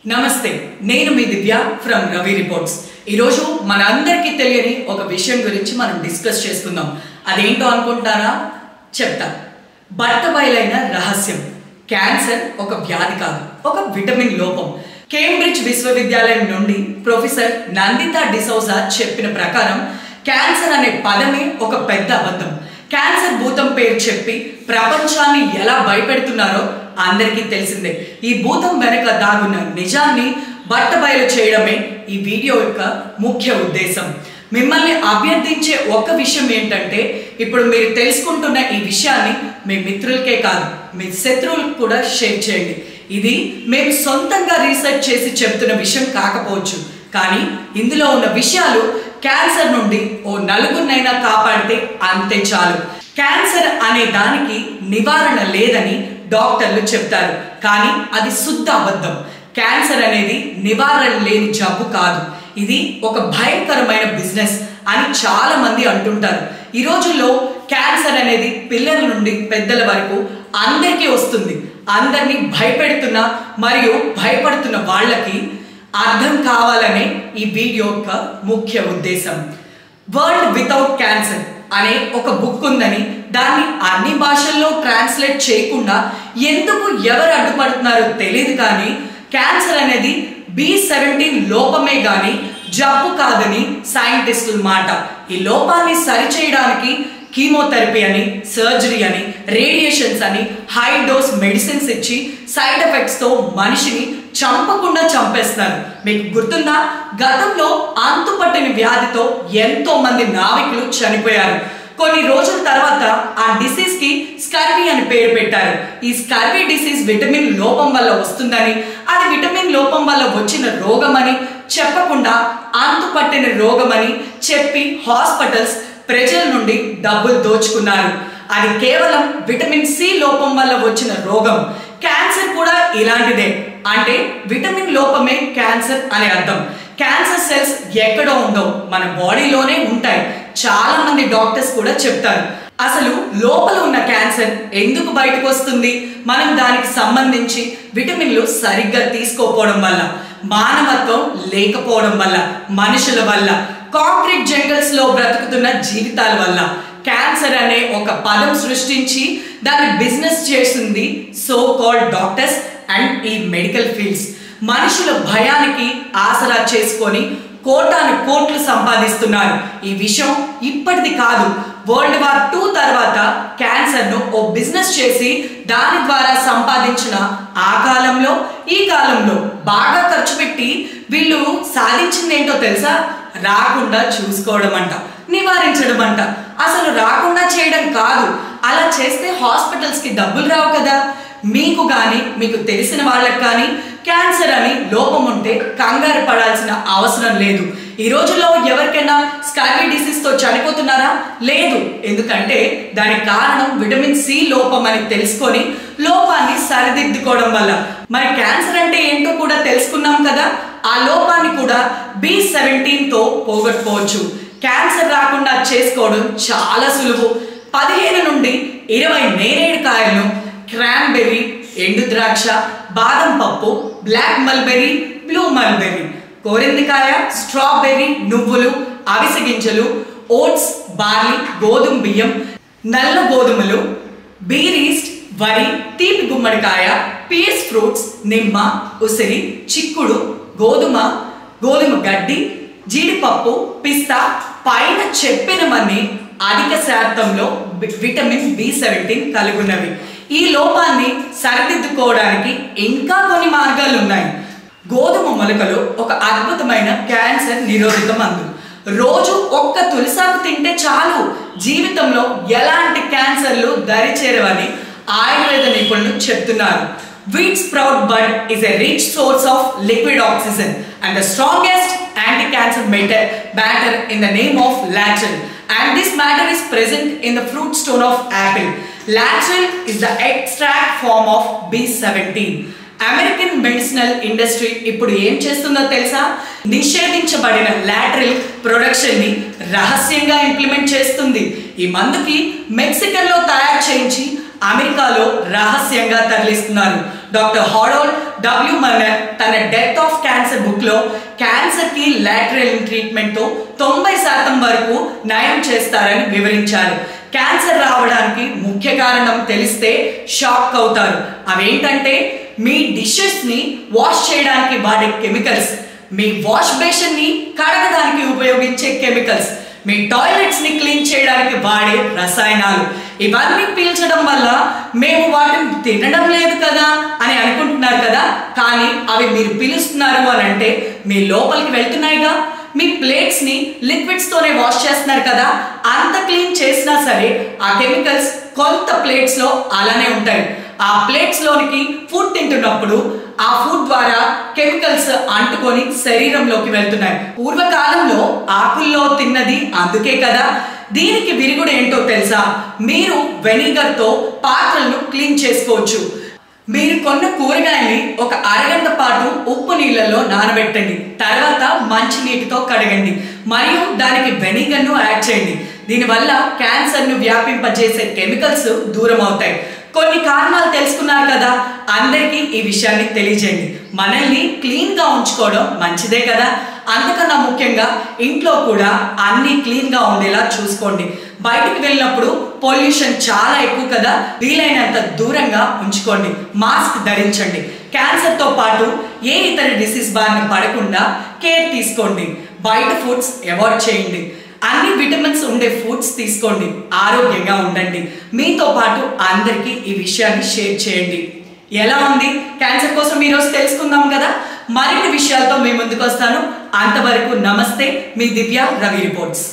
నమస్తే నేను మీ దివ్య from Ravi reports ఈ రోజు మనందరికీ తెలియని ఒక విషయం గురించి మనం డిస్కస్ చేసుకుందాం అదేంటో అనుకుంటారా చెప్తా బట్టబయలైన రహస్యం క్యాన్సర్ ఒక వ్యాధి కాదు ఒక విటమిన్ లోపం కేంబ్రిడ్జ్ విశ్వవిద్యాలయం నుండి ప్రొఫెసర్ నందితా డిసౌజా చెప్పిన ప్రకారం క్యాన్సర్ అనే పదమే ఒక పెద్ద అబద్ధం క్యాన్సర్ భూతం పేరు చెప్పి ప్రపంచాన్ని ఎలా భయపెడుతున్నారో అందరికీ తెలిసిందే ఈ భూతం వెనక దాగున్న నిజాన్ని బట్టబయలు చేయడమే ఈ వీడియో యొక్క ముఖ్య ఉద్దేశం మిమ్మల్ని అభ్యర్థించే ఒక విషయం ఏంటంటే ఇప్పుడు మీరు తెలుసుకుంటున్న ఈ విషయాన్ని మీ మిత్రులకే కాదు మీ శత్రువులకు కూడా షేర్ చేయండి ఇది మేము సొంతంగా రీసెర్చ్ చేసి చెప్తున్న విషయం కాకపోవచ్చు కానీ ఇందులో ఉన్న విషయాలు క్యాన్సర్ నుండి ఓ నలుగురినైనా కాపాడితే అంతే చాలు క్యాన్సర్ అనే దానికి నివారణ లేదని డాక్టర్లు చెప్తారు కానీ అది శుద్ధ అబద్ధం క్యాన్సర్ అనేది నివారణ లేని జబ్బు కాదు ఇది ఒక భయంకరమైన బిజినెస్ అని చాలా మంది అంటుంటారు ఈ రోజుల్లో క్యాన్సర్ అనేది పిల్లల నుండి పెద్దల వరకు అందరికీ వస్తుంది అందరినీ భయపెడుతున్న మరియు భయపడుతున్న వాళ్ళకి అర్థం కావాలనే ఈ వీడియో యొక్క ముఖ్య ఉద్దేశం వరల్డ్ వితౌట్ క్యాన్సర్ అనే ఒక బుక్ ఉందని దాన్ని అన్ని భాషల్లో ట్రాన్స్లేట్ చేయకుండా ఎందుకు ఎవరు అడ్డుపడుతున్నారో తెలియదు కానీ క్యాన్సర్ అనేది B17 లోపమే కానీ జబ్బు కాదని సైంటిస్టుల మాట ఈ లోపాన్ని సరిచేయడానికి కీమోథెరపీ అని సర్జరీ అని రేడియేషన్స్ అని హై డోస్ మెడిసిన్స్ ఇచ్చి సైడ్ ఎఫెక్ట్స్ తో మనిషిని చంపకుండా చంపేస్తున్నారు మీకు గుర్తుందా గతంలో అంతుపట్టిన వ్యాధితో ఎంతో మంది నావికులు చనిపోయారు కొన్ని రోజుల తర్వాత ఆ డిసీజ్ కి స్కర్వీ అని పేరు పెట్టారు ఈ స్కర్వీ డిసీజ్ విటమిన్ లోపం వల్ల వస్తుందని అది విటమిన్ లోపం వల్ల వచ్చిన రోగం అని చెప్పకుండా అంతుపట్టిన రోగం అని చెప్పి హాస్పిటల్స్ ప్రజల నుండి డబ్బులు దోచుకున్నారు అది కేవలం విటమిన్ సి లోపం వల్ల వచ్చిన రోగం క్యాన్సర్ కూడా ఇలాంటిదే అంటే విటమిన్ లోపమే క్యాన్సర్ అనే అర్థం క్యాన్సర్ సెల్స్ ఎక్కడో ఉండో మన బాడీలోనే ఉంటాయి చాలా మంది డాక్టర్స్ కూడా చెప్తారు అసలు లోపల ఉన్న క్యాన్సర్ ఎందుకు బయటకు వస్తుంది మనం దానికి సంబంధించి విటమిన్లు సరిగ్గా తీసుకోకపోవడం వల్ల మానవత్వం లేకపోవడం వల్ల మనుషుల వల్ల కాంక్రీట్ జంగల్స్ లో బ్రతుకుతున్న జీవితాల వల్ల క్యాన్సర్ అనే ఒక పదం సృష్టించి దాన్ని బిజినెస్ చేసింది సో కాల్డ్ డాక్టర్స్ అండ్ ఈ మెడికల్ ఫీల్డ్స్ మనుషుల భయానికి ఆసరా చేసుకొని కోటాను కోట్లు సంపాదిస్తున్నారు ఈ విషయం ఇప్పటిది కాదు వరల్డ్ వార్ 2 తర్వాత క్యాన్సర్ ను ఓ బిజినెస్ చేసి దాని ద్వారా సంపాదించిన ఆ కాలంలో ఈ కాలంలో బాగా ఖర్చు పెట్టి వీళ్ళు సాధించింది ఏంటో తెలుసా రాకుండా చూసుకోవడం అంట నివారించడం అంట అసలు రాకుండా చేయడం కాదు అలా చేస్తే హాస్పిటల్స్ కి డబ్బులు రావు కదా మీకు కానీ మీకు తెలిసిన వాళ్ళకి కానీ క్యాన్సర్ అని లోపం ఉంటే కంగారు పడాల్సిన అవసరం లేదు ఈ రోజుల్లో ఎవరికైనా స్కర్వీ డిసీజ్ తో చనిపోతున్నారా లేదు ఎందుకంటే దానికి కారణం విటమిన్ సి లోపం అని తెలుసుకొని లోపాన్ని సరిదిద్దుకోవడం వల్ల మరి క్యాన్సర్ అంటే ఏంటో కూడా తెలుసుకున్నాం కదా ఆ లోపాన్ని కూడా B17 తో పోగొట్టుకోవచ్చు క్యాన్సర్ రాకుండా చేసుకోవడం చాలా సులువు 15 నుండి 20 నేరేడు కాయలను క్రాన్బెర్రీ ఎండు ద్రాక్ష బాదం పప్పు బ్లాక్ మల్బెర్రీ బ్లూ మల్బెర్రీ కోరిందికాయ స్ట్రాబెర్రీ నువ్వులు అవిసె గింజలు ఓట్స్ బార్లీ గోధుమ బియ్యం నల్ల గోధుమలు బీరీస్ట్ వరి తీపి గుమ్మడికాయ పీస్ ఫ్రూట్స్ నిమ్మ ఉసిరి చిక్కుడు గోధుమ గడ్డి జీడిపప్పు పిస్తా పైన చెప్పినవన్నీ అధిక శాతంలో విటమిన్ B17 కలిగి ఉన్నవి ఈ లోపాన్ని సరిదిద్దుకోవడానికి ఇంకా కొన్ని మార్గాలు ఉన్నాయి గోధుమ మొలకలు ఒక అద్భుతమైన క్యాన్సర్ నిరోధక మందు రోజు ఒక్క తులసాకు తింటే చాలు జీవితంలో ఎలాంటి క్యాన్సర్లు దరిచేరవని ఆయుర్వేద నిపుణులు చెప్తున్నారు wheat sprout bud is a rich source of liquid oxygen and the strongest anti-cancer matter in the name of laurel and this matter is present in the fruit stone of apple laurel is the extract form of B17 American medicinal industry ఇప్పుడు ఏం చేస్తుందో తెలుసా నిషేధించబడిన lateral production ని రహస్యంగా implement చేస్తుంది ఈ మందుకి Mexican లో తయారు చేయించి అమెరికాలో రహస్యంగా తరలిస్తున్నారు. డాక్టర్ హారోల్డ్ డబ్ల్యూ మన్నర్ తన డెత్ ఆఫ్ క్యాన్సర్ బుక్ లో క్యాన్సర్ కి లాటరల్ ట్రీట్మెంట్ తో 90% వరకు నయం చేస్తారని వివరించారు. క్యాన్సర్ రావడానికి ముఖ్య కారణం తెలిస్తే షాక్ అవుతారు. అవేంటంటే మీ డిషెస్ ని వాష్ చేయడానికి వాడే కెమికల్స్, మీ వాష్ బేసిన్ ని కడగడానికి ఉపయోగించే కెమికల్స్, మీ టాయిలెట్స్ ని క్లీన్ చేయడానికి వాడే రసాయనాలు. ఇవన్నీ పీల్చడం వల్ల మేము వాటిని తినడం లేదు కదా అని అనుకుంటున్నారు కదా, కానీ అవి మీరు పీలుస్తున్నారు అని అంటే మీ లోపలికి వెళ్తున్నాయిగా. మీ ప్లేట్స్ ని లిక్విడ్స్ తోనే వాష్ చేస్తున్నారు కదా, అంత క్లీన్ చేసినా సరే ఆ కెమికల్స్ కొంత ప్లేట్స్ లో అలానే ఉంటాయి. ఆ ప్లేట్స్ లోనికి ఫుడ్ తింటున్నప్పుడు ఆ ఫుడ్ ద్వారా కెమికల్స్ అంటుకొని శరీరంలోకి వెళ్తున్నాయి. పూర్వకాలంలో ఆకుల్లో తిన్నది అందుకే కదా. దీనికి విరుగుడు ఏంటో తెలుసా? మీరు వెనిగర్ తో పాత్రలను క్లీన్ చేసుకోవచ్చు. మీరు కొన్న కూరగాయని ఒక అరగంట పాటు ఉప్పు నీళ్ళలో నానబెట్టండి, తర్వాత మంచి నీటితో కడగండి, మరియు దానికి వెనిగర్ను యాడ్ చేయండి. దీనివల్ల క్యాన్సర్ను వ్యాపింపజేసే కెమికల్స్ దూరం అవుతాయి. కొన్ని కారణాలు తెలుసుకున్నారు కదా, అందరికీ ఈ విషయాన్ని తెలియజేయండి. మనల్ని క్లీన్ గా ఉంచుకోవడం మంచిదే కదా. అంతకన్నా ముఖ్యంగా ఇంట్లో కూడా అన్ని క్లీన్ గా ఉండేలా చూసుకోండి. బయటికి వెళ్ళినప్పుడు పొల్యూషన్ చాలా ఎక్కువ కదా, వీలైనంత దూరంగా ఉంచుకోండి. మాస్క్ ధరించండి. క్యాన్సర్ తో పాటు ఏ ఇతర డిసీజ్ బారిన పడకుండా కేర్ తీసుకోండి. బయట ఫుడ్స్ అవాయిడ్ చేయండి. అన్ని విటమిన్స్ ఉండే ఫుడ్స్ తీసుకోండి. ఆరోగ్యంగా ఉండండి. మీతో పాటు అందరికీ ఈ విషయాన్ని షేర్ చేయండి. ఎలా ఉంది? క్యాన్సర్ కోసం ఈరోజు తెలుసుకుందాం కదా. మరిన్ని విషయాలతో మీ ముందుకు వస్తాను. అంతవరకు నమస్తే. మీ దివ్య, రవి రిపోర్ట్స్.